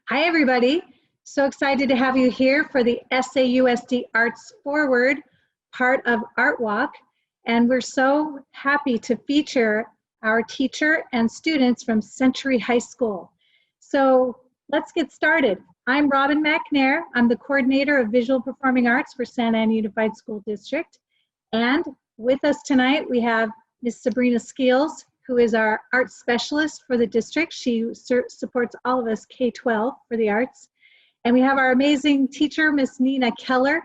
Hi, everybody. So excited to have you here for the SAUSD Arts Forward part of Artwalk. And we're so happy to feature our teacher and students from Century High School. So let's get started. I'm Robin McNair. I'm the coordinator of Visual Performing Arts for Santa Ana Unified School District. And with us tonight, we have Ms. Sabrina Skeels, who is our art specialist for the district. She supports all of us K-12 for the arts. And we have our amazing teacher, Miss Nina Keller.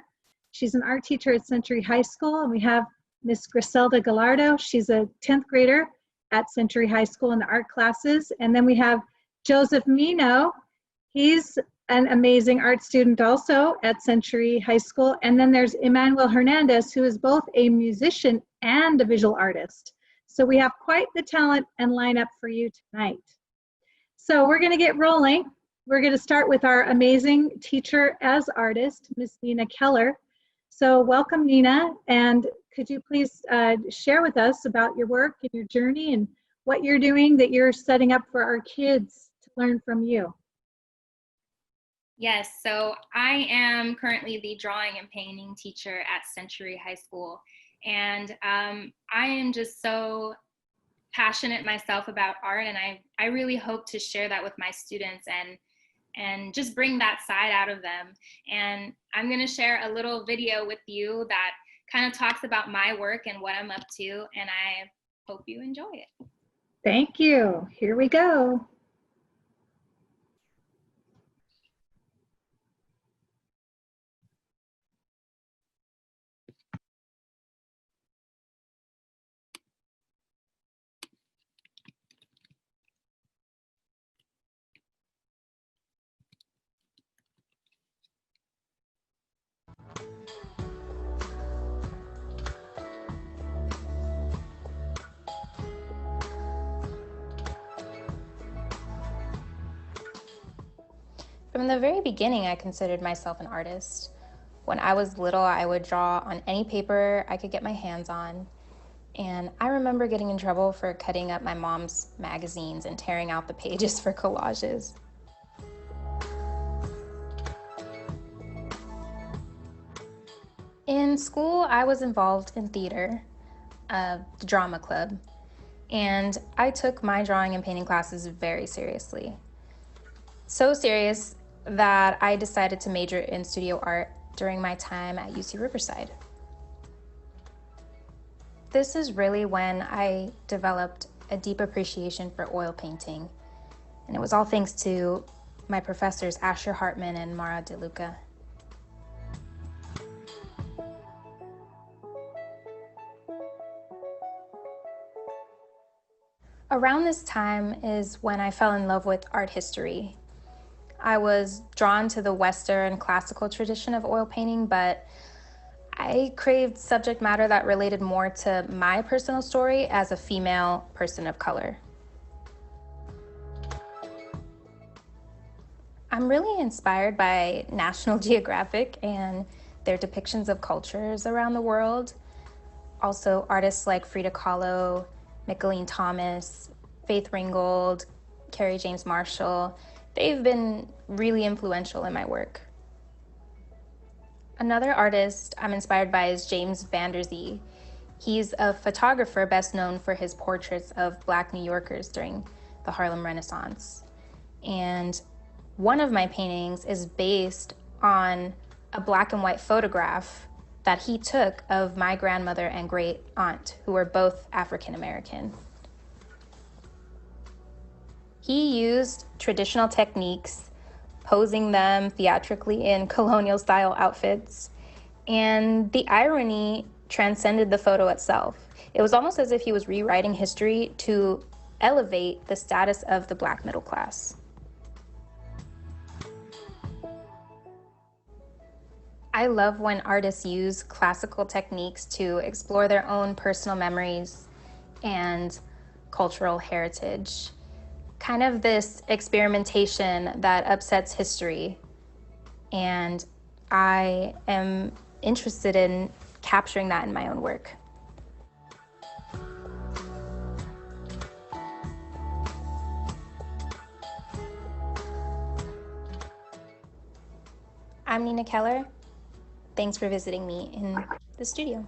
She's an art teacher at Century High School. And we have Miss Griselda Gallardo. She's a 10th grader at Century High School in the art classes. And then we have Joseph Mino. He's an amazing art student also at Century High School. And then there's Emmanuel Hernandez, who is both a musician and a visual artist. So we have quite the talent and lineup for you tonight. So we're going to get rolling. We're going to start with our amazing teacher as artist, Miss Nina Keller. So welcome, Nina. And could you please share with us about your work and your journey and what you're doing that you're setting up for our kids to learn from you? Yes, so I am currently the drawing and painting teacher at Century High School. And I am just so passionate myself about art, and I really hope to share that with my students and just bring that side out of them. And I'm going to share a little video with you that kind of talks about my work and what I'm up to, and I hope you enjoy it. Thank you. Here we go. From the very beginning, I considered myself an artist. When I was little, I would draw on any paper I could get my hands on. And I remember getting in trouble for cutting up my mom's magazines and tearing out the pages for collages. In school, I was involved in theater, the drama club, and I took my drawing and painting classes very seriously. So serious that I decided to major in studio art during my time at UC Riverside. This is really when I developed a deep appreciation for oil painting, and it was all thanks to my professors Asher Hartman and Mara DeLuca. Around this time is when I fell in love with art history. I was drawn to the Western classical tradition of oil painting, but I craved subject matter that related more to my personal story as a female person of color. I'm really inspired by National Geographic and their depictions of cultures around the world. Also, artists like Frida Kahlo, Mickalene Thomas, Faith Ringgold, Carrie James Marshall. They've been really influential in my work. Another artist I'm inspired by is James Van Der Zee. He's a photographer best known for his portraits of Black New Yorkers during the Harlem Renaissance. And one of my paintings is based on a black and white photograph that he took of my grandmother and great aunt, who were both African American. He used traditional techniques, posing them theatrically in colonial style outfits, and the irony transcended the photo itself. It was almost as if he was rewriting history to elevate the status of the Black middle class. I love when artists use classical techniques to explore their own personal memories and cultural heritage. Kind of this experimentation that upsets history. And I am interested in capturing that in my own work. I'm Nina Keller. Thanks for visiting me in the studio.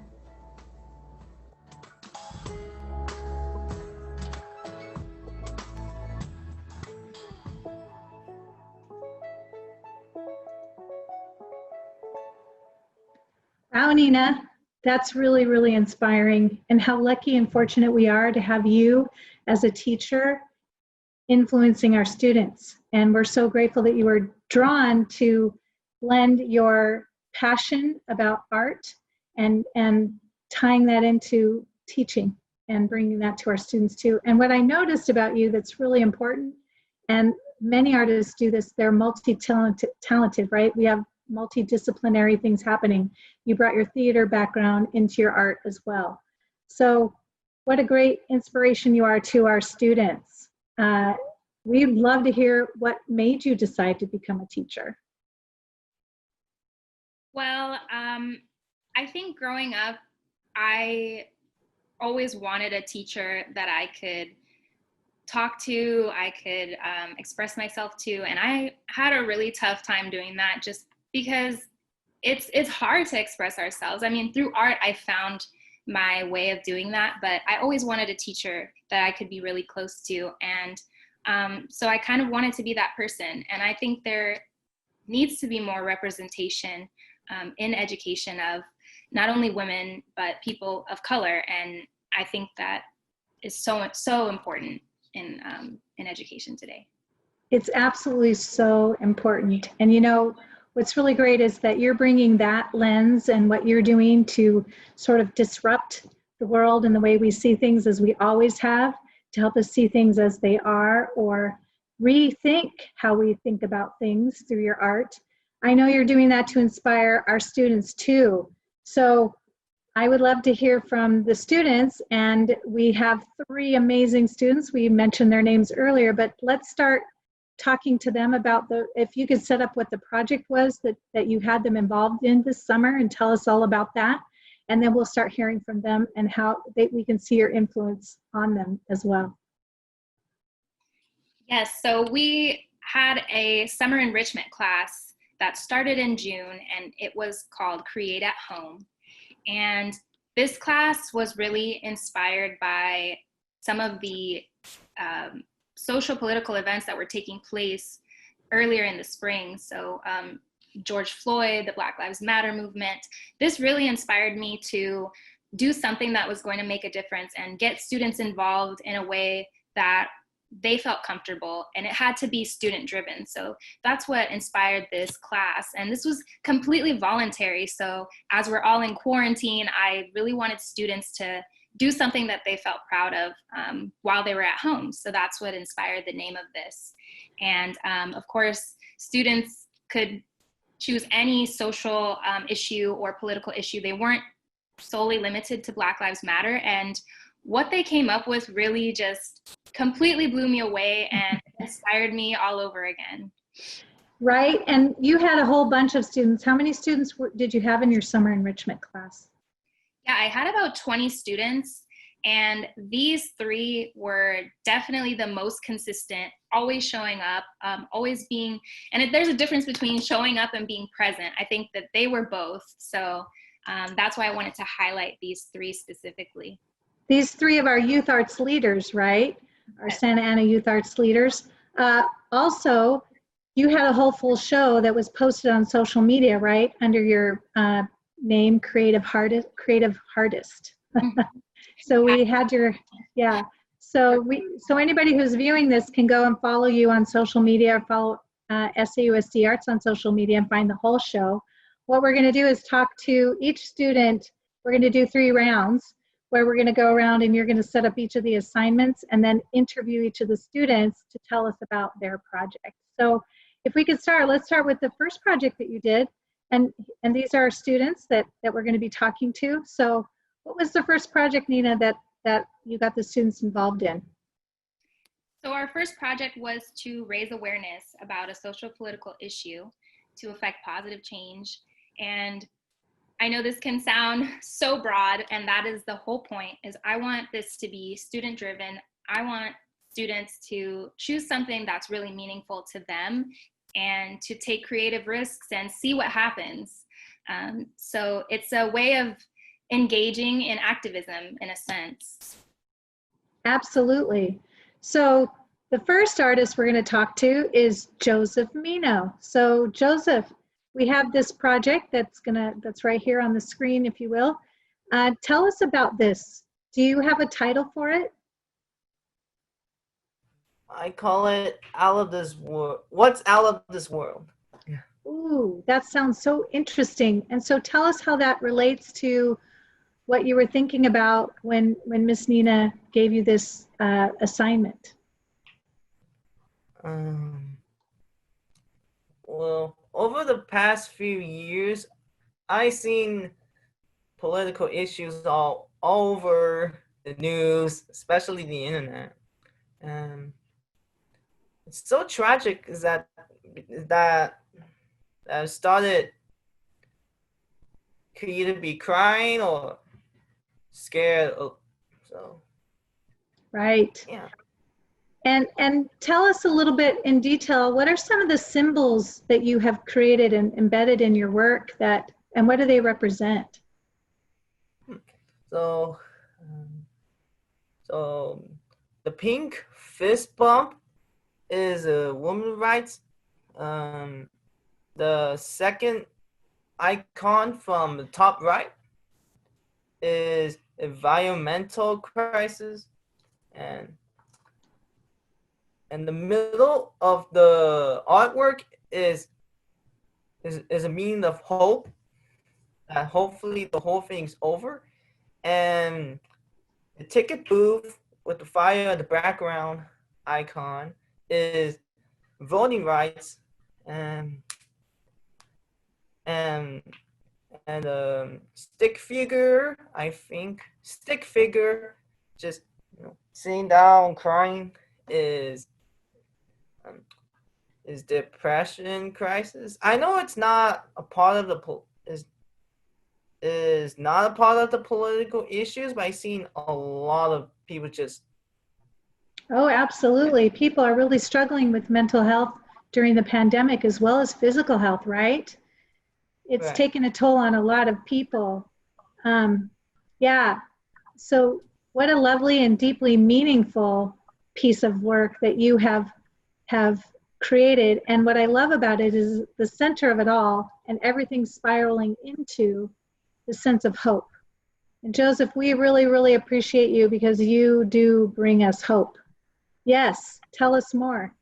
Wow, Nina, that's really, really inspiring. And how lucky and fortunate we are to have you as a teacher influencing our students. And we're so grateful that you were drawn to lend your passion about art and tying that into teaching and bringing that to our students too. And what I noticed about you that's really important, and many artists do this, they're multi-talented, right? We have multidisciplinary things happening. You brought your theater background into your art as well. So what a great inspiration you are to our students. We'd love to hear what made you decide to become a teacher. Well, I think growing up, I always wanted a teacher that I could talk to, I could express myself to, and I had a really tough time doing that just because it's hard to express ourselves. I mean, through art, I found my way of doing that, but I always wanted a teacher that I could be really close to. And so I kind of wanted to be that person. And I think there needs to be more representation in education of not only women, but people of color. And I think that is so important in education today. It's absolutely so important. And you know, what's really great is that you're bringing that lens and what you're doing to sort of disrupt the world and the way we see things as we always have, to help us see things as they are or rethink how we think about things through your art. I know you're doing that to inspire our students too. So I would love to hear from the students, and we have 3 amazing students. We mentioned their names earlier, but let's start talking to them about if you could set up what the project was that you had them involved in this summer and tell us all about that. And then we'll start hearing from them and how we can see your influence on them as well. Yes, so we had a summer enrichment class that started in June, and it was called Create at Home. And this class was really inspired by some of the social political events that were taking place earlier in the spring. So George Floyd, the Black Lives Matter movement. This really inspired me to do something that was going to make a difference and get students involved in a way that they felt comfortable, and it had to be student driven. So that's what inspired this class. And this was completely voluntary. So as we're all in quarantine, I really wanted students to do something that they felt proud of while they were at home. So that's what inspired the name of this. And of course, students could choose any social issue or political issue. They weren't solely limited to Black Lives Matter. And what they came up with really just completely blew me away and inspired me all over again. Right, and you had a whole bunch of students. How many students did you have in your summer enrichment class? Yeah, I had about 20 students, and these 3 were definitely the most consistent, always showing up, always being, and there's a difference between showing up and being present. I think that they were both, so that's why I wanted to highlight these 3 specifically. These 3 of our youth arts leaders, right? Our Santa Ana youth arts leaders. Also, you had a whole full show that was posted on social media, right? Under your name, Creative Hardest. So we had your, yeah. So anybody who's viewing this can go and follow you on social media, or follow SAUSD Arts on social media and find the whole show. What we're going to do is talk to each student. We're going to do 3 rounds where we're going to go around and you're going to set up each of the assignments and then interview each of the students to tell us about their project. So if we could start, let's start with the first project that you did. And these are students that we're going to be talking to. So what was the first project, Nina, that you got the students involved in? So our first project was to raise awareness about a social political issue to affect positive change. And I know this can sound so broad, and that is the whole point, is I want this to be student driven. I want students to choose something that's really meaningful to them and to take creative risks and see what happens. So it's a way of engaging in activism in a sense. Absolutely. So the first artist we're going to talk to is Joseph Mino. So Joseph, we have this project that's right here on the screen, if you will. Tell us about this. Do you have a title for it? I call it Out of This World. What's Out of This World? Yeah. Ooh, that sounds so interesting. And so tell us how that relates to what you were thinking about when Miss Nina gave you this assignment. Well, over the past few years, I've seen political issues all over the news, especially the internet. It's so tragic is that started could either be crying or scared. So Right. yeah. And tell us a little bit in detail, what are some of the symbols that you have created and embedded in your work and what do they represent? So the pink fist bump is a women's rights. The second icon from the top right is environmental crisis, and the middle of the artwork is a meaning of hope, that hopefully the whole thing's over, and the ticket booth with the fire in the background icon is voting rights, and stick figure, just sitting down crying is depression crisis. I know it's not a part of the is not a part of the political issues, but I've seen a lot of people just. Oh, absolutely. People are really struggling with mental health during the pandemic as well as physical health, right? It's Right. taken a toll on a lot of people. Yeah. So what a lovely and deeply meaningful piece of work that you have created. And what I love about it is the center of it all and everything spiraling into the sense of hope. And Joseph, we really, really appreciate you because you do bring us hope. Yes, tell us more.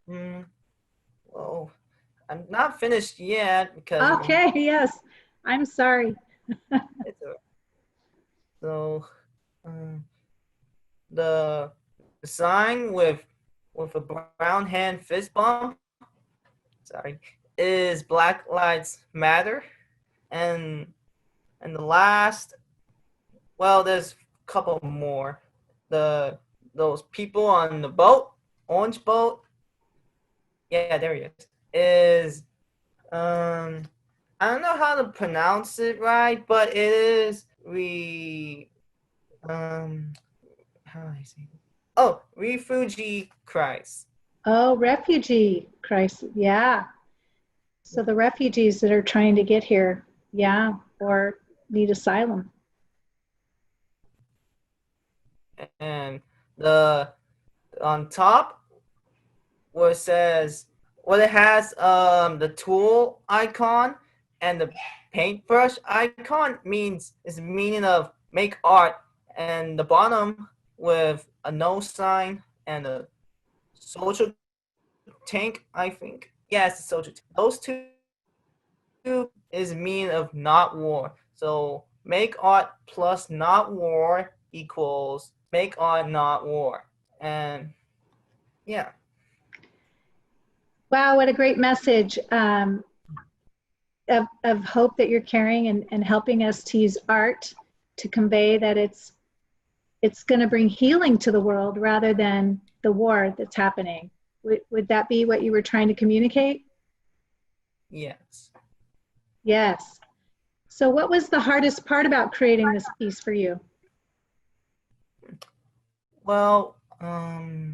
Well, I'm not finished yet because. Okay, yes, I'm sorry. It's so, the sign with a brown hand fist bump, is Black Lives Matter, and the last, well, there's a couple more. Those people on the boat, orange boat. Yeah, there he is. I don't know how to pronounce it right, but it is how do I say it? Oh, refugee crisis. Oh, refugee crisis. Yeah. So the refugees that are trying to get here, yeah, or need asylum. And on top where it has the tool icon and the paintbrush icon is meaning of make art, and the bottom with a no sign and a social tank, I think. Yes, social tank. Those two is meaning of not war. So make art plus not war equals make art not war. And yeah. Wow, what a great message of hope that you're carrying and helping us to use art to convey that it's going to bring healing to the world rather than the war that's happening. Would that be what you were trying to communicate? Yes. Yes. So what was the hardest part about creating this piece for you? Well, I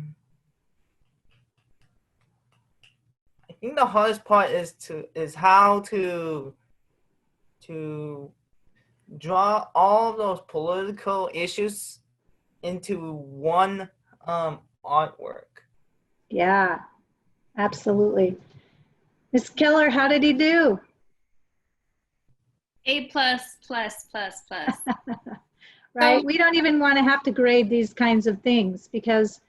think the hardest part is how to draw all of those political issues into one artwork. Yeah, absolutely. Ms. Keller, how did he do? A plus plus plus plus. Right? We don't even want to have to grade these kinds of things because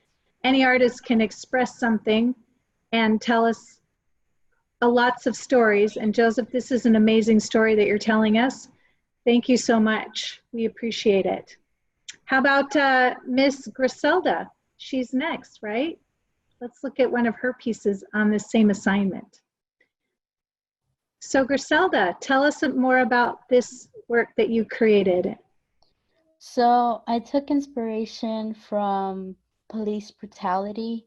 any artist can express something and tell us lots of stories. And Joseph, this is an amazing story that you're telling us. Thank you so much. We appreciate it. How about Miss Griselda? She's next, right? Let's look at one of her pieces on this same assignment. So Griselda, tell us more about this work that you created. So I took inspiration from police brutality,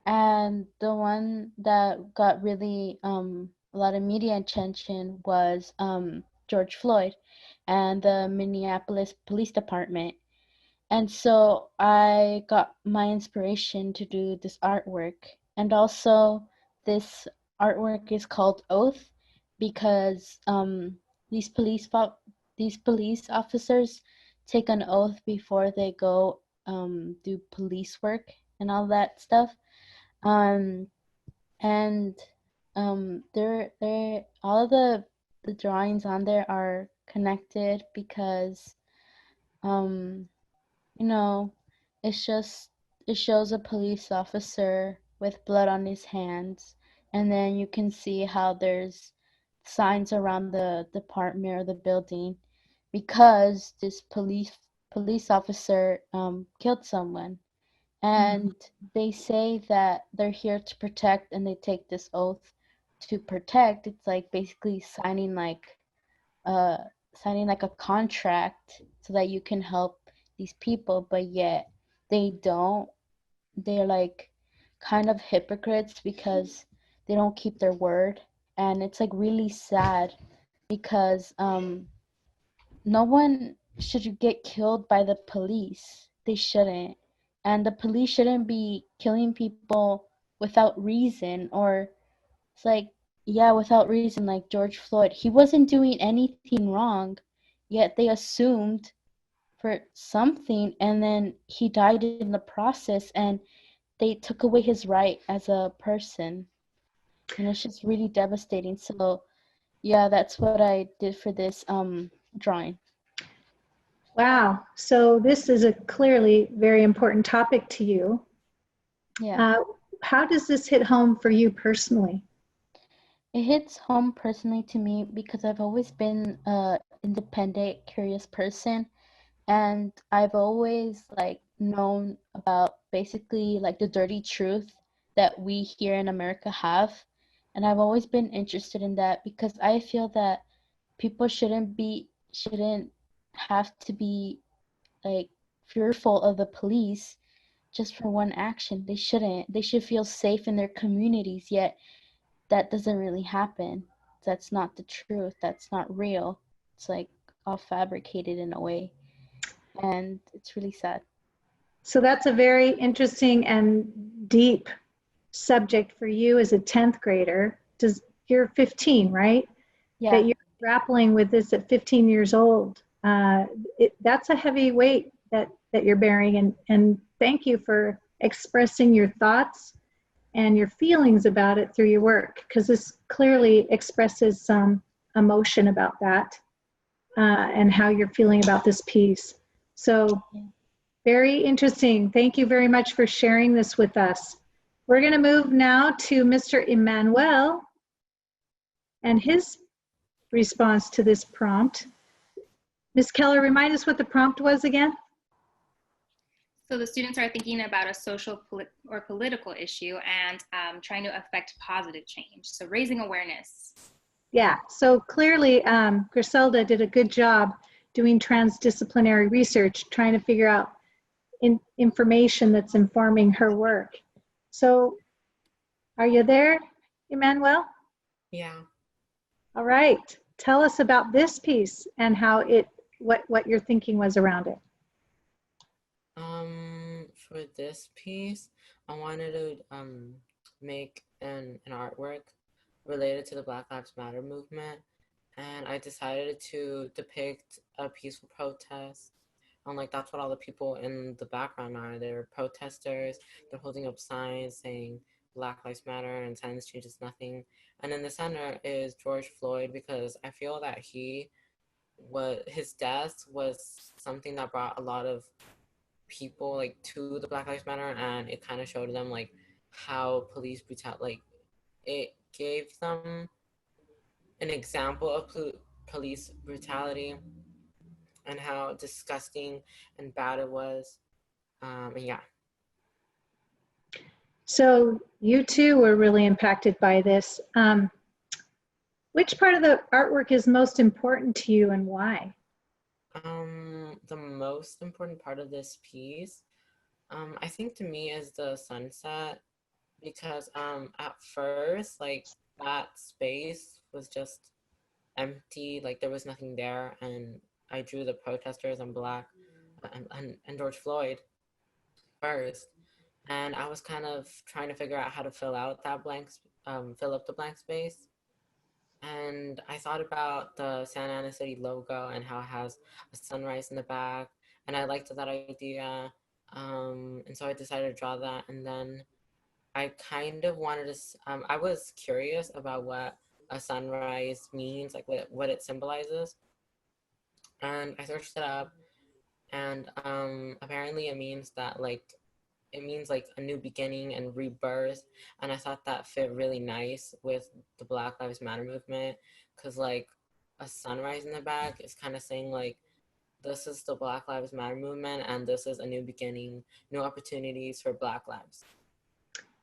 and the one that got really a lot of media attention was George Floyd and the Minneapolis Police Department. And so I got my inspiration to do this artwork. And also this artwork is called Oath because these police officers take an oath before they go do police work and all that stuff. And they're all the drawings on there are connected because you know, it shows a police officer with blood on his hands, and then you can see how there's signs around the department or the building because this police officer killed someone. And they say that they're here to protect, and they take this oath to protect. It's like basically uh signing like a contract so that you can help these people, but yet they don't. They're like kind of hypocrites because they don't keep their word, and it's like really sad because no one should get killed by the police. They shouldn't. And the police shouldn't be killing people without reason, or it's like, yeah, without reason, like George Floyd. He wasn't doing anything wrong, yet they assumed for something, and then he died in the process, and they took away his right as a person. And it's just really devastating. So, yeah, that's what I did for this drawing. Wow. So this is a clearly very important topic to you. Yeah. How does this hit home for you personally? It hits home personally to me because I've always been a independent, curious person, and I've always like known about basically like the dirty truth that we here in America have, and I've always been interested in that because I feel that people shouldn't have to be like fearful of the police just for one action. They shouldn't. They should feel safe in their communities, yet that doesn't really happen. That's not the truth. That's not real. It's like all fabricated in a way. And it's really sad. So that's a very interesting and deep subject for you as a 10th grader. You're 15, right? Yeah. That you're grappling with this at 15 years old. That's a heavy weight that you're bearing. And thank you for expressing your thoughts and your feelings about it through your work, because this clearly expresses some emotion about that and how you're feeling about this piece. So very interesting. Thank you very much for sharing this with us. We're going to move now to Mr. Emmanuel and his response to this prompt. Ms. Keller, remind us what the prompt was again. So the students are thinking about a social or political issue and trying to affect positive change. So raising awareness. Yeah, so clearly Griselda did a good job doing transdisciplinary research, trying to figure out information that's informing her work. So are you there, Emmanuel? Yeah. All right, tell us about this piece and how what your thinking was around it. For this piece, I wanted to make an artwork related to the Black Lives Matter movement, and I decided to depict a peaceful protest. Like, that's what all the people in the background are. They're protesters. They're holding up signs saying Black Lives Matter and silence changes nothing. And in the center is George Floyd, because I feel that his death was something that brought a lot of people like to the Black Lives Matter, and it kind of showed them like how police brutality, like it gave them an example of police brutality and how disgusting and bad it was. And yeah. So you too were really impacted by this. Which part of the artwork is most important to you and why? The most important part of this piece, I think to me is the sunset, because at first, like, that space was just empty, like there was nothing there, and I drew the protesters and Black and George Floyd first, and I was kind of trying to figure out how to fill up the blank space. And I thought about the Santa Ana City logo and how it has a sunrise in the back, and I liked that idea. And so I decided to draw that, and then I kind of wanted to, I was curious about what a sunrise means, like what it symbolizes. And I searched it up, and apparently it means that like a new beginning and rebirth. And I thought that fit really nice with the Black Lives Matter movement, because like a sunrise in the back is kind of saying like, this is the Black Lives Matter movement, and this is a new beginning, new opportunities for Black lives.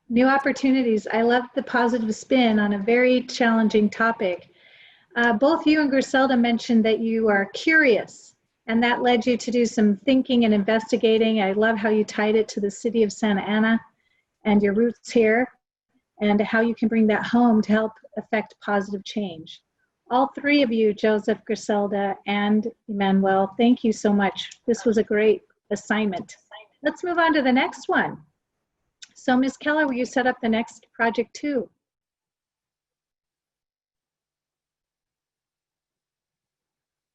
New opportunities. I love the positive spin on a very challenging topic. Both you and Griselda mentioned that you are curious, and that led you to do some thinking and investigating. I love how you tied it to the city of Santa Ana and your roots here, and how you can bring that home to help affect positive change. All three of you, Joseph, Griselda, and Emmanuel, thank you so much. This was a great assignment. Let's move on to the next one. So Ms. Keller, will you set up the next project too?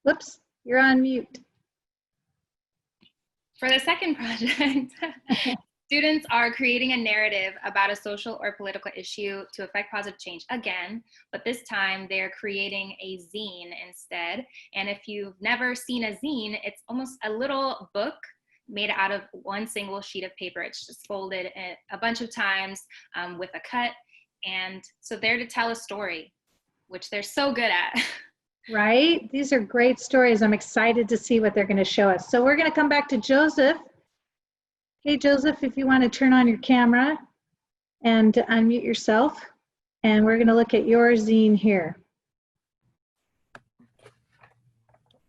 Whoops, you're on mute. For the second project, students are creating a narrative about a social or political issue to affect positive change again, but this time they're creating a zine instead. And if you've never seen a zine, it's almost a little book made out of one single sheet of paper. It's just folded a bunch of times with a cut. And so they're to tell a story, which they're so good at. Right? These are great stories. I'm excited to see what they're going to show us. So we're going to come back to Joseph. Hey, Joseph, if you want to turn on your camera and unmute yourself, and we're going to look at your zine here.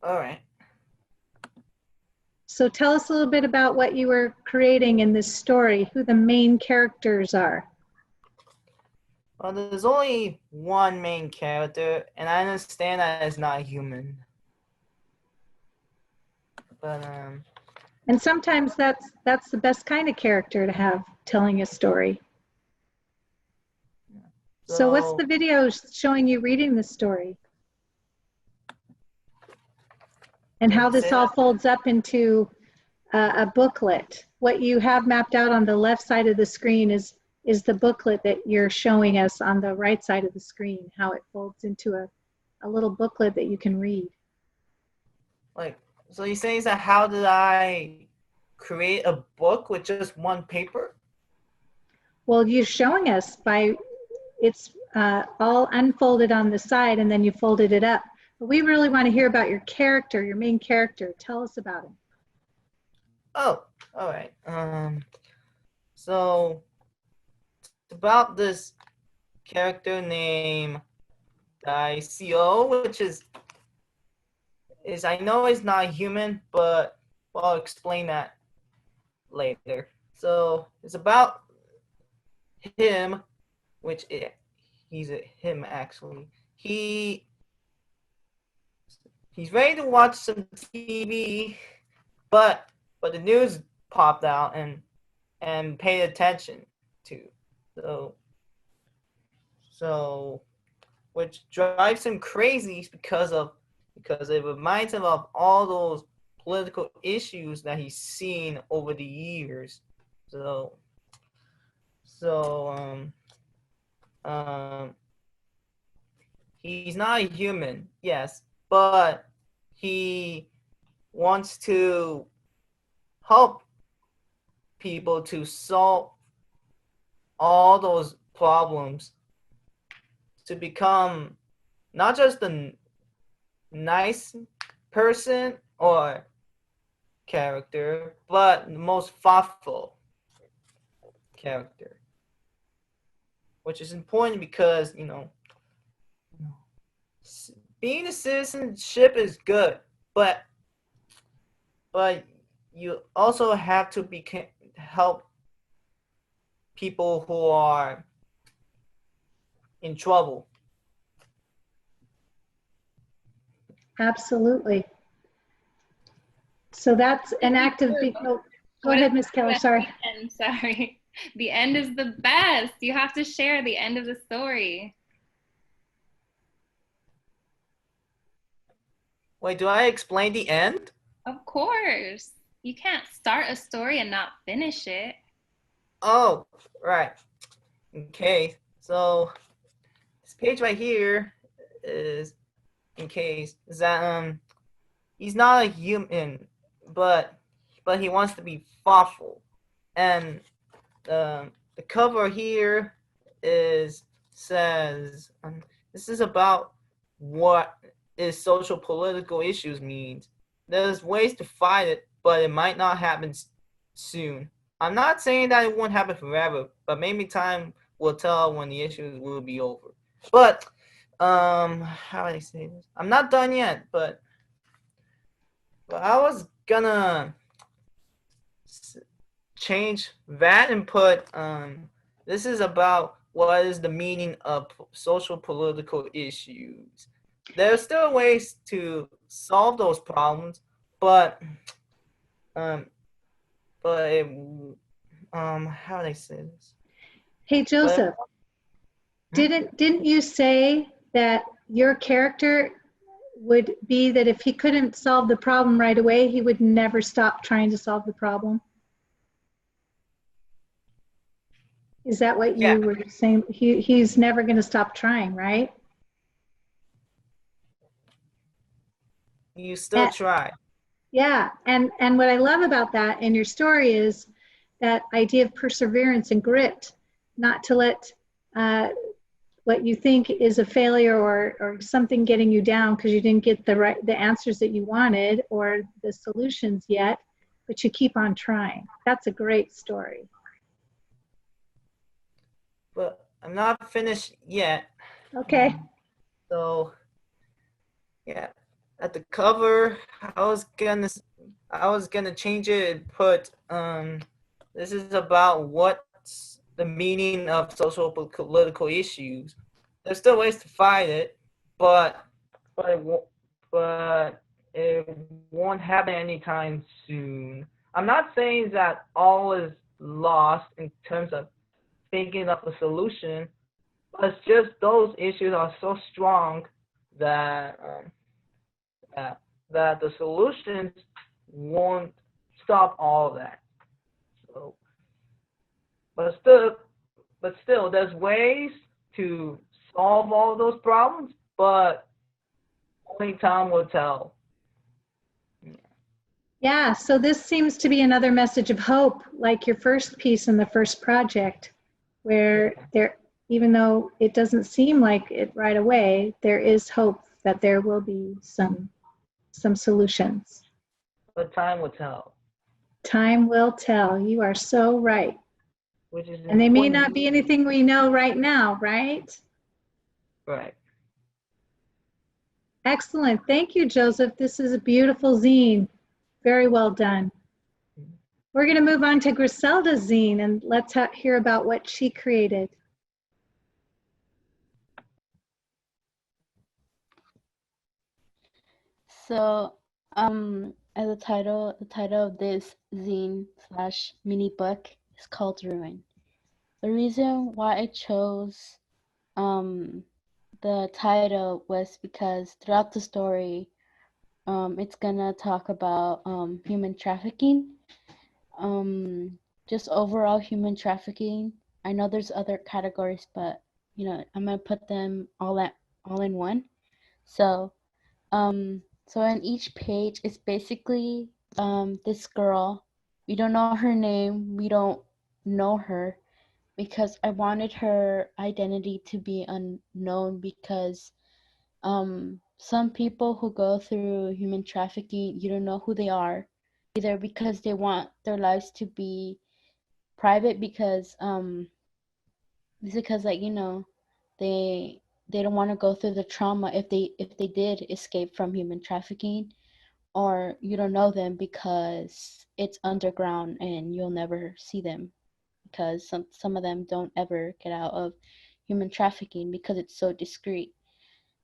All right. So tell us a little bit about what you were creating in this story, who the main characters are. Well, there's only one main character, and I understand that it's not human. But And sometimes that's the best kind of character to have telling a story. So what's the video showing you reading the story? And how this all folds up into a booklet. What you have mapped out on the left side of the screen is the booklet that you're showing us on the right side of the screen, how it folds into a little booklet that you can read. Like, so you're saying that how did I create a book with just one paper? Well, you're showing us by, it's all unfolded on the side and then you folded it up. But we really want to hear about your character, your main character. Tell us about him. Oh, all right. So it's about this character named DTSA, which is I know it's not human, but I'll explain that later. So it's about him, which he's him actually. He's ready to watch some TV, but the news popped out and paid attention to. So which drives him crazy because it reminds him of all those political issues that he's seen over the years. So he's not a human, yes, but he wants to help people to solve all those problems, to become not just a nice person or character, but the most thoughtful character, which is important because, being a citizenship is good, but you also have to help people who are in trouble. Absolutely. So that's an act of go ahead, Ms. Keller, sorry. Sorry. The end is the best. You have to share the end of the story. Wait, do I explain the end? Of course. You can't start a story and not finish it. Oh, right. Okay, so this page right here is that he's not a human, but he wants to be thoughtful, and the cover here says this is about what is social political issues means. There's ways to fight it, but it might not happen soon. I'm not saying that it won't happen forever, but maybe time will tell when the issues will be over. But how do I say this? I'm not done yet, but I was gonna change that and put this is about what is the meaning of social political issues. There are still ways to solve those problems, but how do I say this? Hey, Joseph, didn't you say that your character would be that if he couldn't solve the problem right away, he would never stop trying to solve the problem? Is that what you were saying? He's never going to stop trying, right? You still try. Yeah, and what I love about that in your story is that idea of perseverance and grit, not to let what you think is a failure or something getting you down because you didn't get the answers that you wanted or the solutions yet, but you keep on trying. That's a great story. But I'm not finished yet. Okay. So yeah, at the cover, I was gonna change it and put this is about what's the meaning of social political issues. There's still ways to fight it, but it won't happen anytime soon. I'm not saying that all is lost in terms of thinking of a solution, but it's just those issues are so strong that that the solutions won't stop all that. So, but still, there's ways to solve all those problems, but only time will tell. Yeah, so this seems to be another message of hope, like your first piece in the first project, where even though it doesn't seem like it right away, there is hope that there will be some solutions. But time will tell. Time will tell. You are so right. Which is and they may not be anything we know right now, right? Right. Excellent. Thank you, Joseph. This is a beautiful zine. Very well done. We're going to move on to Griselda's zine, and let's hear about what she created. So, as the title of this zine slash mini book is called Ruin. The reason why I chose the title was because throughout the story, it's gonna talk about human trafficking, um, just overall human trafficking. I know there's other categories, but I'm gonna put them all in one. So, so in each page, it's basically this girl. We don't know her name. We don't know her because I wanted her identity to be unknown because some people who go through human trafficking, you don't know who they are, either because they want their lives to be private because like they don't want to go through the trauma if they did escape from human trafficking, or you don't know them because it's underground and you'll never see them because some of them don't ever get out of human trafficking because it's so discreet.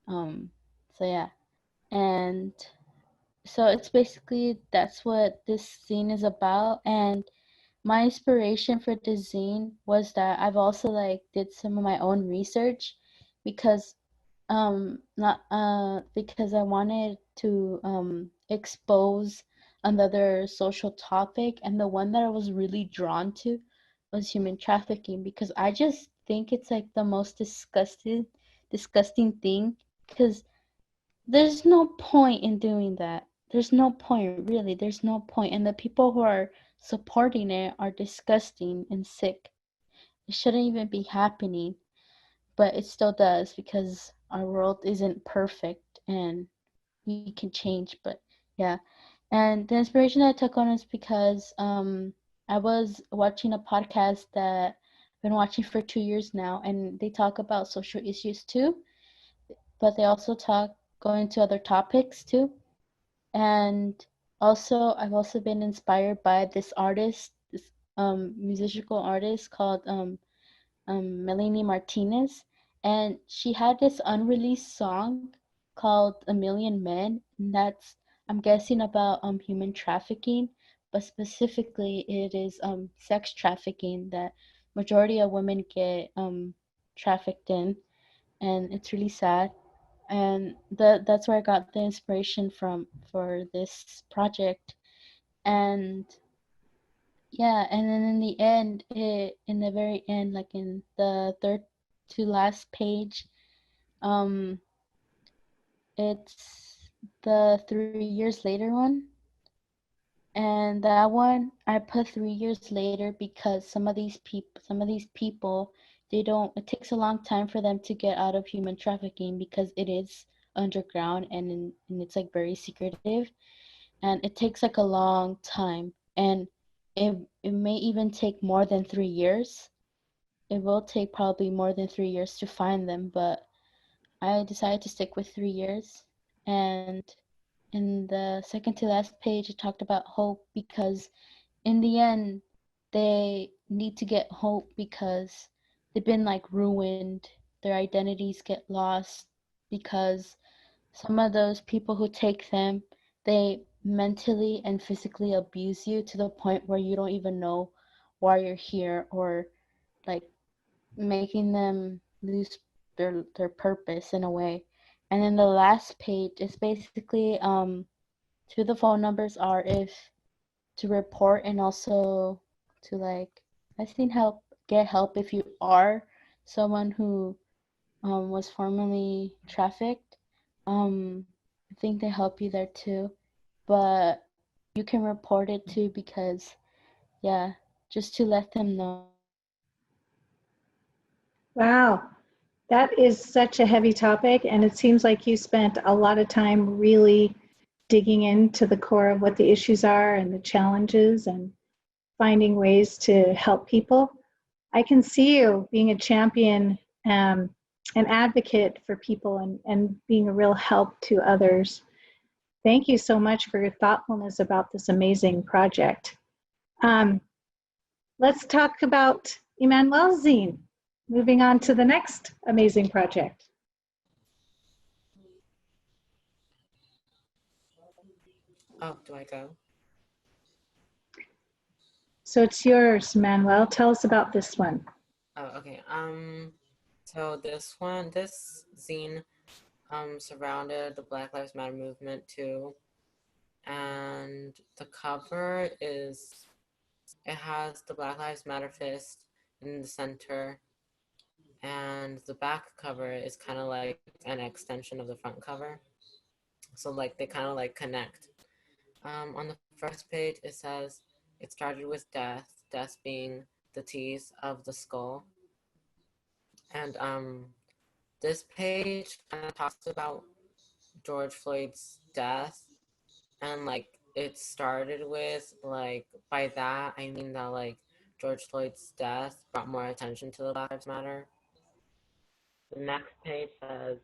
um so yeah, and so it's basically that's what this zine is about. And my inspiration for this zine was that I've also like did some of my own research because not because I wanted to expose another social topic, and the one that I was really drawn to was human trafficking because I just think it's like the most disgusting thing because there's no point in doing that. There's no point, really. There's no point. And the people who are supporting it are disgusting and sick. It shouldn't even be happening, but it still does because our world isn't perfect and we can change. But yeah. And the inspiration that I took on is because I was watching a podcast that I've been watching for 2 years now, and they talk about social issues too, but they also go into other topics too. And also I've also been inspired by this artist, this musical artist called Melanie Martinez, and she had this unreleased song called A Million Men, and that's, I'm guessing, about human trafficking, but specifically it is sex trafficking that majority of women get trafficked in, and it's really sad. And that's where I got the inspiration from for this project. And yeah, and then in the very end, like in the third to last page, um, it's the 3 years later one. And that one I put 3 years later because some of these people, they don't. It takes a long time for them to get out of human trafficking because it is underground and it's like very secretive, and it takes like a long time, and it may even take more than 3 years. It will take probably more than 3 years to find them, but I decided to stick with 3 years. And in the second to last page, it talked about hope because in the end, they need to get hope because they've been like ruined. Their identities get lost because some of those people who take them, they mentally and physically abuse you to the point where you don't even know why you're here, or like making them lose their purpose in a way. And then the last page is basically two of the phone numbers are if to report, and also to like get help if you are someone who was formerly trafficked. I think they help you there too, but you can report it too because, yeah, just to let them know. Wow, that is such a heavy topic, and it seems like you spent a lot of time really digging into the core of what the issues are and the challenges and finding ways to help people. I can see you being a champion, an advocate for people, and being a real help to others. Thank you so much for your thoughtfulness about this amazing project. Let's talk about Emmanuel's zine. Moving on to the next amazing project. Oh, do I go? So it's yours, Manuel. Tell us about this one. Oh, okay. So this zine surrounded the Black Lives Matter movement too. And the cover is, it has the Black Lives Matter fist in the center. And the back cover is kind of like an extension of the front cover. So like they kind of like connect. On the first page, it says, it started with death being the teeth of the skull. And this page kind of talks about George Floyd's death. And like it started with, like, by that, I mean that like George Floyd's death brought more attention to the Black Lives Matter. The next page says,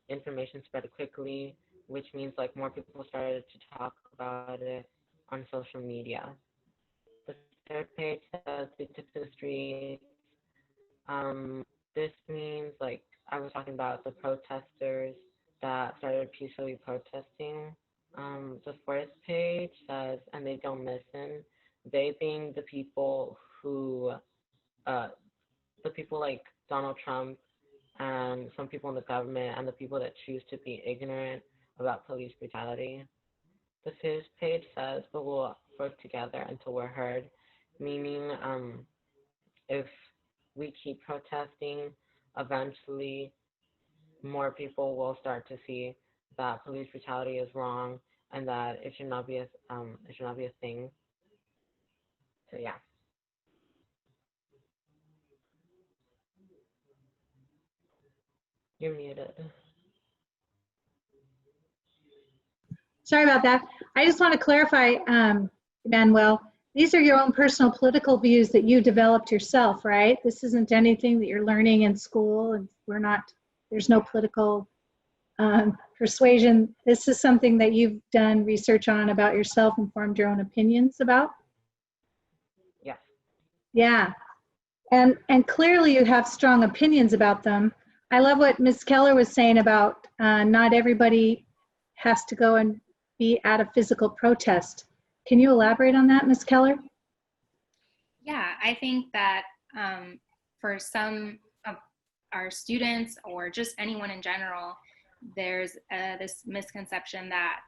information spread quickly, which means like more people started to talk about it on social media. The third page says we took to the streets. This means, like I was talking about, the protesters that started peacefully protesting. The fourth page says, and they don't listen. They being the people who, the people like Donald Trump and some people in the government and the people that choose to be ignorant about police brutality. The fifth page says, but we'll work together until we're heard, meaning if we keep protesting, eventually more people will start to see that police brutality is wrong and that it should not be a thing. So yeah. You're muted. Sorry about that. I just want to clarify, Manuel, these are your own personal political views that you developed yourself, right? This isn't anything that you're learning in school, and there's no political persuasion. This is something that you've done research on about yourself and formed your own opinions about? Yes. Yeah. And clearly you have strong opinions about them. I love what Ms. Keller was saying about not everybody has to go and be at a physical protest. Can you elaborate on that, Ms. Keller? Yeah, I think that for some of our students or just anyone in general, there's this misconception that,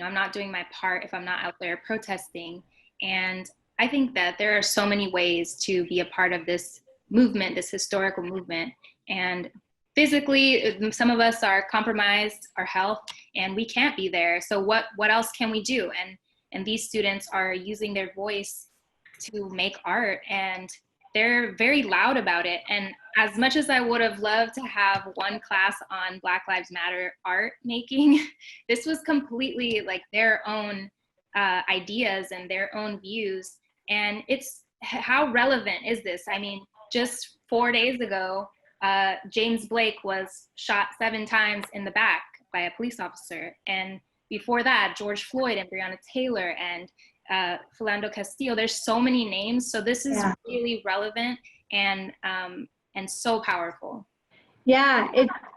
I'm not doing my part if I'm not out there protesting. And I think that there are so many ways to be a part of this movement, this historical movement. And physically, some of us are compromised, our health, and we can't be there. So what else can we do? And these students are using their voice to make art, and they're very loud about it. And as much as I would have loved to have one class on Black Lives Matter art making, this was completely like their own ideas and their own views. And it's, how relevant is this? I mean, just 4 days ago, James Blake was shot 7 times in the back by a police officer. And before that, George Floyd and Breonna Taylor and Philando Castillo. There's so many names. So this is really relevant and so powerful. Yeah,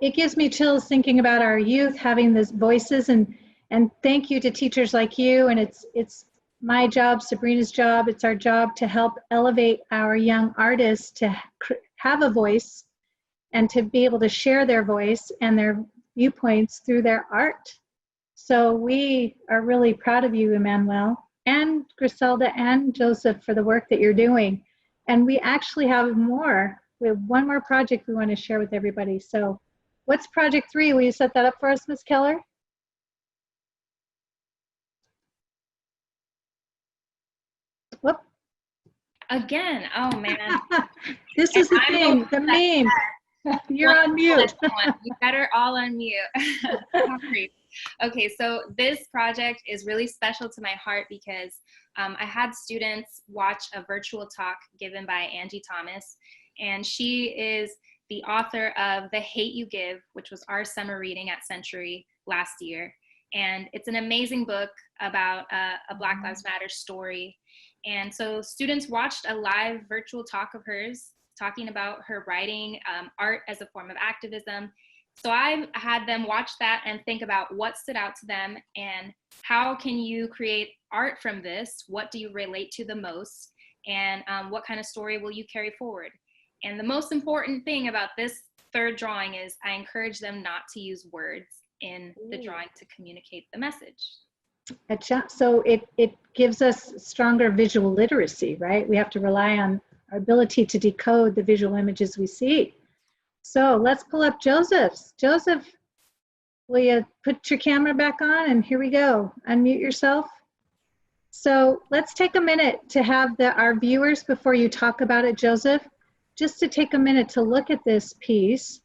it gives me chills thinking about our youth having these voices, and thank you to teachers like you. And it's my job, Sabrina's job, it's our job to help elevate our young artists to have a voice and to be able to share their voice and their viewpoints through their art. So we are really proud of you, Emmanuel, and Griselda and Joseph for the work that you're doing. And we actually have more. We have one more project we want to share with everybody. So what's project 3? Will you set that up for us, Ms. Keller? Whoop. Again, oh man. This is the thing, the meme. You're on mute. You better all unmute. Okay, so this project is really special to my heart because I had students watch a virtual talk given by Angie Thomas, and she is the author of The Hate You Give, which was our summer reading at Century last year. And it's an amazing book about a Black Lives Matter story. And so students watched a live virtual talk of hers talking about her writing, art as a form of activism. So I had them watch that and think about what stood out to them and how can you create art from this? What do you relate to the most? And what kind of story will you carry forward? And the most important thing about this third drawing is I encourage them not to use words in the drawing to communicate the message. So it gives us stronger visual literacy, right? We have to rely on our ability to decode the visual images we see. So let's pull up Joseph's. Joseph, will you put your camera back on? And here we go. Unmute yourself. So let's take a minute to have our viewers, before you talk about it, Joseph, just to take a minute to look at this piece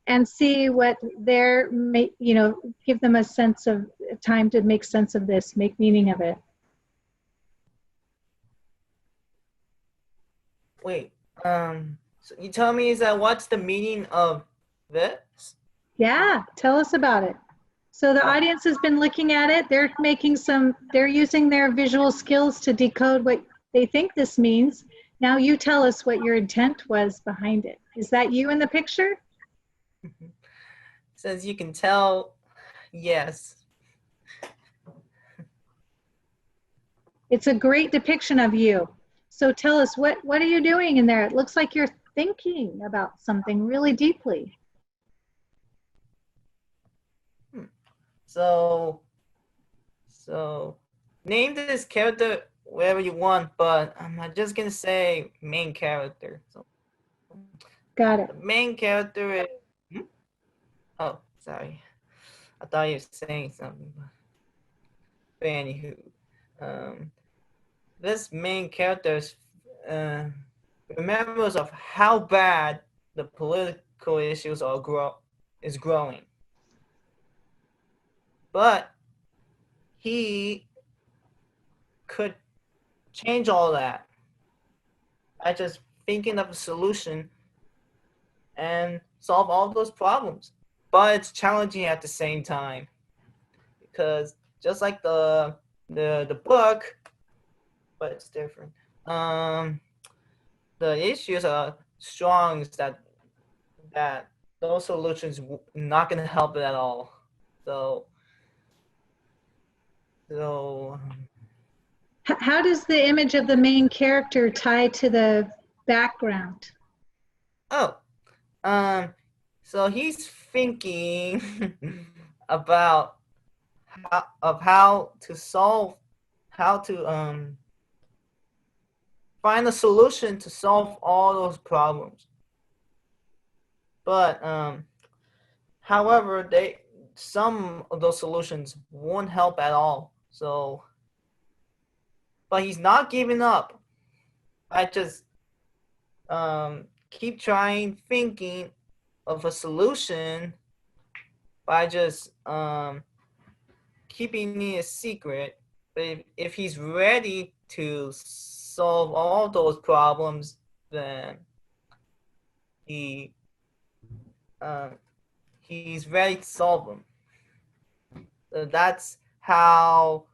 and see what give them a sense of time to make sense of this, make meaning of it. Wait, so you tell me, is that what's the meaning of this? Yeah, tell us about it. So the audience has been looking at it. They're using their visual skills to decode what they think this means. Now you tell us what your intent was behind it. Is that you in the picture? Says you can tell, yes. It's a great depiction of you. So tell us, what are you doing in there? It looks like you're thinking about something really deeply. So name this character whatever you want, but I'm just gonna say main character. So Got it. the main character is, oh, sorry. I thought you were saying something. But anywho, this main character remembers of how bad the political issues is growing. But he could change all that by just thinking of a solution and solve all those problems. But it's challenging at the same time, because just like the book, but it's different. The issues are strong, that those solutions not going to help it at all. So How does the image of the main character tie to the background? So he's thinking about how to find a solution to solve all those problems. But however, some of those solutions won't help at all. So, but he's not giving up. I just keep trying, thinking of a solution by just keeping it a secret. But if he's ready to solve all those problems, then he's ready to solve them. So that's how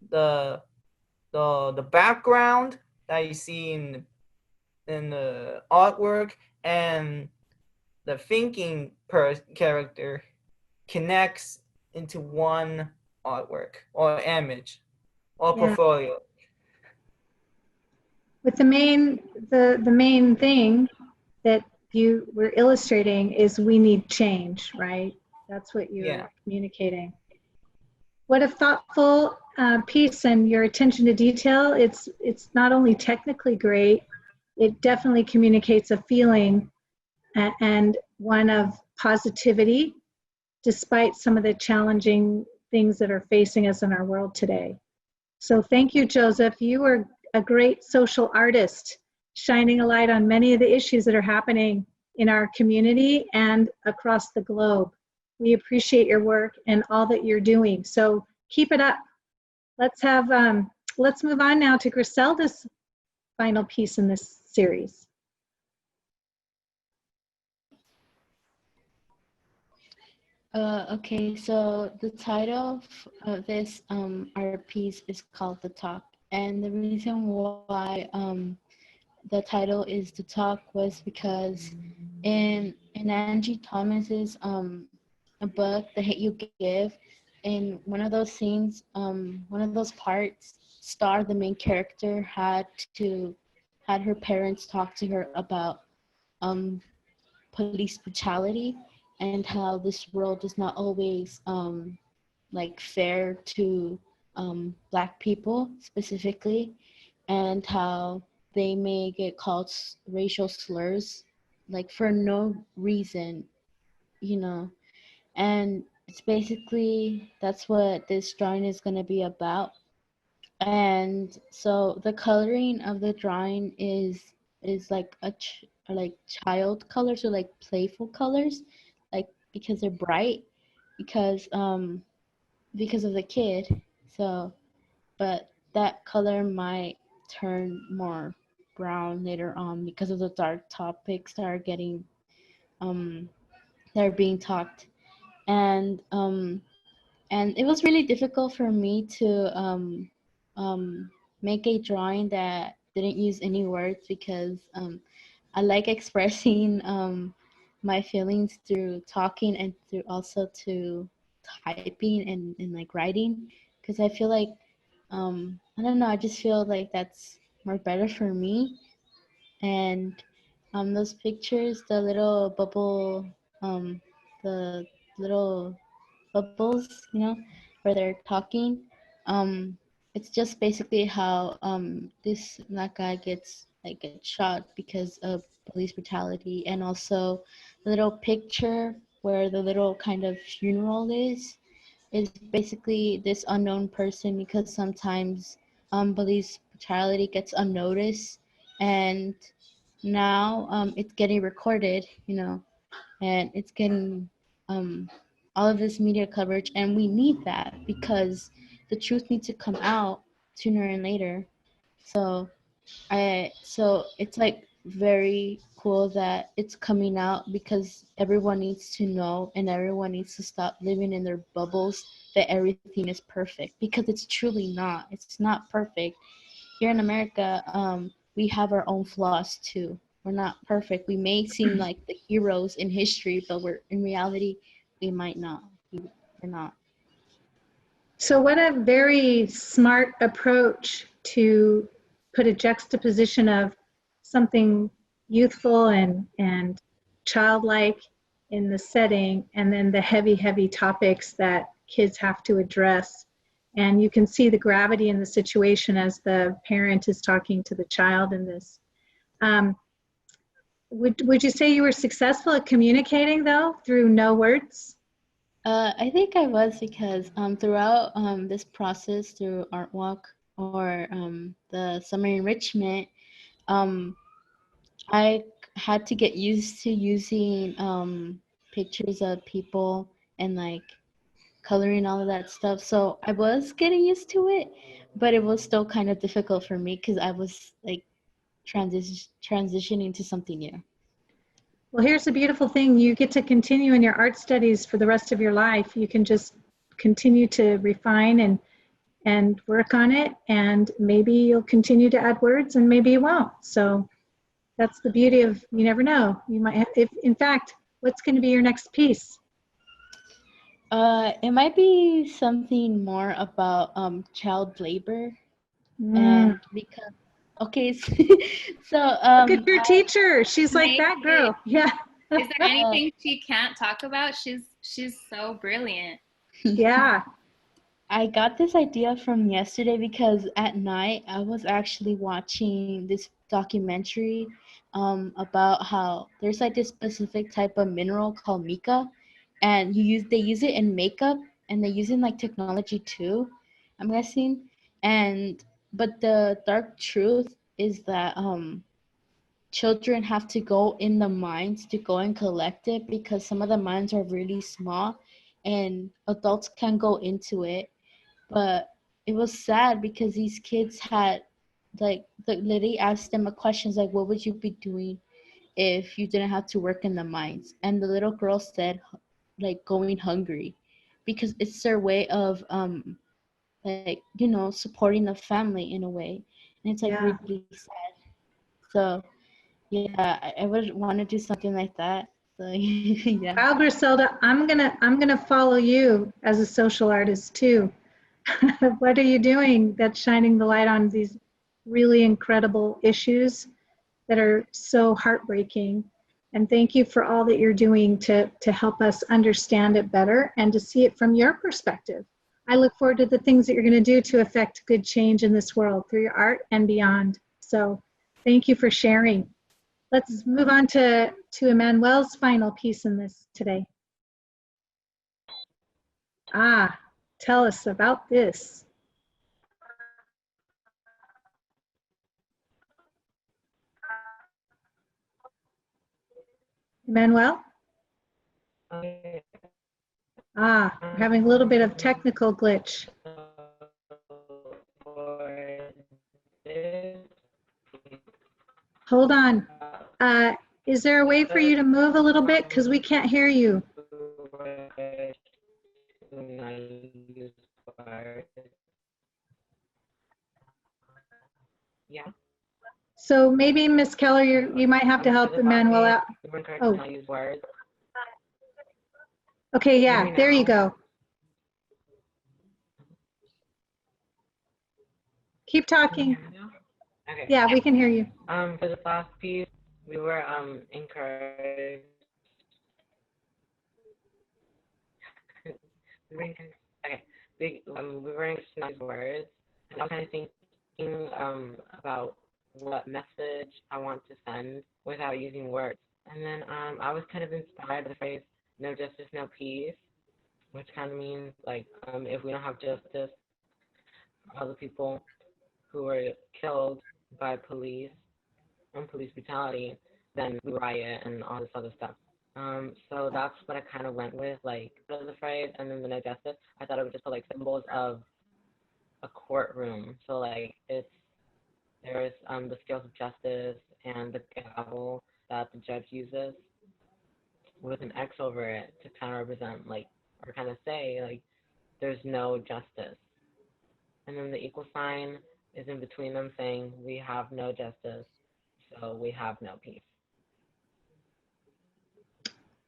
the background that you see in the artwork and the thinking character connects into one artwork or image or portfolio. But the main thing that you were illustrating is we need change, right? That's what you're communicating. What a thoughtful piece, and your attention to detail. It's not only technically great, it definitely communicates a feeling and one of positivity, despite some of the challenging things that are facing us in our world today. So thank you, Joseph. You are a great social artist, shining a light on many of the issues that are happening in our community and across the globe. We appreciate your work and all that you're doing. So keep it up. Let's move on now to Griselda's final piece in this series. Okay, so the title of this art piece is called The Talk. And the reason why the title is The Talk was because in Angie Thomas's a book, The Hate You Give, in one of those scenes, one of those parts, Star, the main character, had her parents talk to her about um, police brutality and how this world is not always like fair to Black people specifically, and how they may get called racial slurs like for no reason, you know. And it's basically that's what this drawing is going to be about. And so the coloring of the drawing is like like child colors, or like playful colors, like because they're bright, because because of the kid. So but that color might turn more brown later on because of the dark topics that are getting um that are being talked. And and it was really difficult for me to um make a drawing that didn't use any words, because I like expressing my feelings through talking and through also to typing and like writing, because I feel like I don't know, I just feel like that's more better for me. And those pictures, the little bubble, the little bubbles, you know, where they're talking, um it's just basically how this black guy gets shot because of police brutality. And also the little picture where the little kind of funeral is basically this unknown person, because sometimes police brutality gets unnoticed, and now it's getting recorded, you know, and it's getting all of this media coverage, and we need that because the truth needs to come out sooner and later. So so it's like very cool that it's coming out, because everyone needs to know and everyone needs to stop living in their bubbles that everything is perfect, because it's truly not. It's not perfect. Here in America, we have our own flaws too. We're not perfect. We may seem like the heroes in history, but we're in reality, we might not. We're not. So what a very smart approach to put a juxtaposition of something youthful and childlike in the setting, and then the heavy, heavy topics that kids have to address. And you can see the gravity in the situation as the parent is talking to the child in this. Would you say you were successful at communicating, though, through no words? I think I was, because throughout this process, through Artwalk or the summer enrichment, um, I had to get used to using pictures of people and like coloring all of that stuff. So I was getting used to it, but it was still kind of difficult for me because I was like transitioning to something new. Well, here's the beautiful thing. You get to continue in your art studies for the rest of your life. You can just continue to refine and work on it, and maybe you'll continue to add words and maybe you won't. So that's the beauty of, you never know. You might have, if in fact, what's going to be your next piece? It might be something more about child labor, and because okay, so Look at your teacher. She's like Maybe. that girl. Yeah. Is there anything she can't talk about? She's so brilliant. Yeah. I got this idea from yesterday because at night I was actually watching this documentary about how there's like this specific type of mineral called mica, and they use it in makeup, and they use it in like technology too, I'm guessing. And but the dark truth is that children have to go in the mines to go and collect it, because some of the mines are really small and adults can go into it. But it was sad because these kids had like the lady asked them a question like, what would you be doing if you didn't have to work in the mines? And the little girl said like going hungry, because it's their way of like, you know, supporting the family in a way. And it's like Yeah. really sad. So yeah, I would want to do something like that. So yeah. Well, Griselda, I'm gonna follow you as a social artist too. What are you doing that's shining the light on these really incredible issues that are so heartbreaking? And thank you for all that you're doing to help us understand it better and to see it from your perspective. I look forward to the things that you're going to do to affect good change in this world through your art and beyond. So thank you for sharing. Let's move on to Emmanuel's final piece in this today. Tell us about this. Emmanuel? We're having a little bit of technical glitch. Hold on. Is there a way for you to move a little bit? Because we can't hear you. Yeah. So maybe Miss Keller, you might have to help Emmanuel out. Oh. Okay, yeah, there you go. Keep talking. Okay. Yeah, we can hear you. For the last piece, we were encouraged. Okay. We were encouraged to use words, and I was kind of thinking about what message I want to send without using words. And then I was kind of inspired by the phrase "no justice, no peace," which kind of means like if we don't have justice for all the people who were killed by police and police brutality, then we riot and all this other stuff. So that's what I kind of went with, like the phrase, and then the no justice. I thought it would just put like symbols of a courtroom. So like there's the scales of justice and the gavel that the judge uses with an X over it to kind of represent like, or kind of say like, there's no justice. And then the equal sign is in between them saying we have no justice, so we have no peace.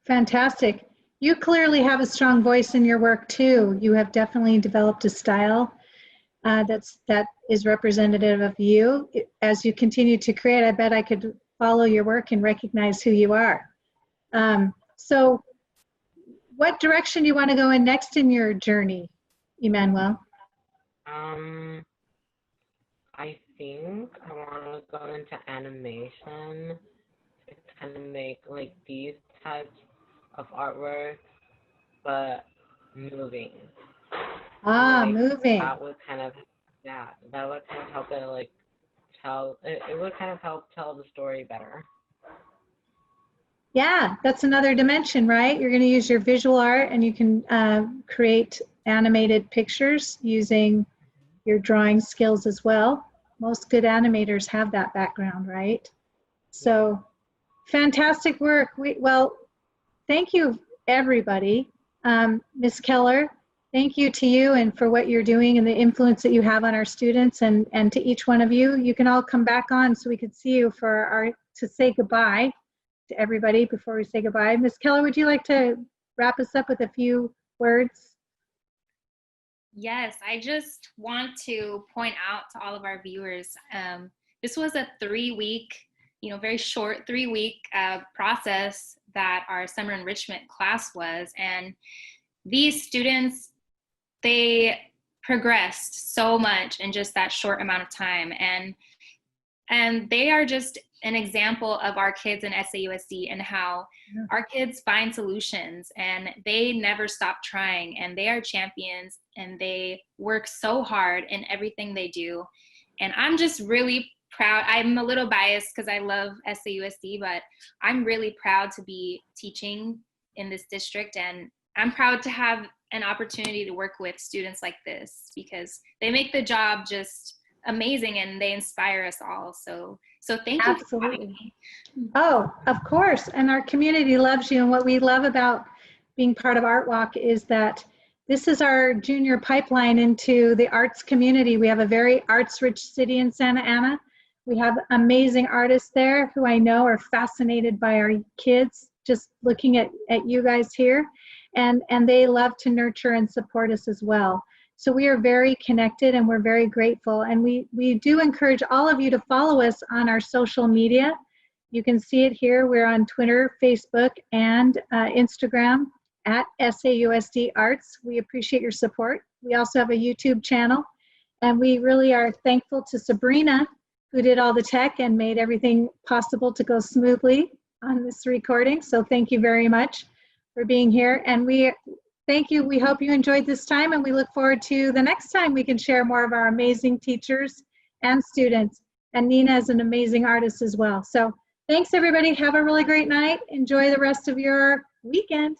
Fantastic. You clearly have a strong voice in your work too. You have definitely developed a style that is representative of you. As you continue to create, I bet I could follow your work and recognize who you are. So what direction do you want to go in next in your journey, Emmanuel? I think I want to go into animation to kind of make like these types of artwork, but moving. Moving. That would kind of, yeah, that would kind of help it like tell, it would kind of help tell the story better. Yeah, that's another dimension, right? You're going to use your visual art and you can create animated pictures using your drawing skills as well. Most good animators have that background, right? So fantastic work. Well, thank you, everybody. Ms. Keller, thank you to you and for what you're doing and the influence that you have on our students, and to each one of you. You can all come back on so we could see you for to say goodbye to everybody before we say goodbye. Ms. Keller, would you like to wrap us up with a few words? Yes, I just want to point out to all of our viewers, this was a 3-week, very short 3-week process that our summer enrichment class was. And these students, they progressed so much in just that short amount of time. And they are just an example of our kids in SAUSD and how our kids find solutions and they never stop trying, and they are champions and they work so hard in everything they do. And I'm just really proud. I'm a little biased because I love SAUSD, but I'm really proud to be teaching in this district, and I'm proud to have an opportunity to work with students like this because they make the job just amazing and they inspire us all. So thank you. Absolutely. Oh, of course. And our community loves you. And what we love about being part of Artwalk is that this is our junior pipeline into the arts community. We have a very arts-rich city in Santa Ana. We have amazing artists there who I know are fascinated by our kids, just looking at you guys here. And they love to nurture and support us as well. So we are very connected and we're very grateful. And we do encourage all of you to follow us on our social media. You can see it here. We're on Twitter, Facebook, and Instagram at SAUSD Arts. We appreciate your support. We also have a YouTube channel, and we really are thankful to Sabrina, who did all the tech and made everything possible to go smoothly on this recording. So thank you very much for being here. And we thank you. We hope you enjoyed this time, and we look forward to the next time we can share more of our amazing teachers and students. And Nina is an amazing artist as well. So thanks, everybody. Have a really great night. Enjoy the rest of your weekend.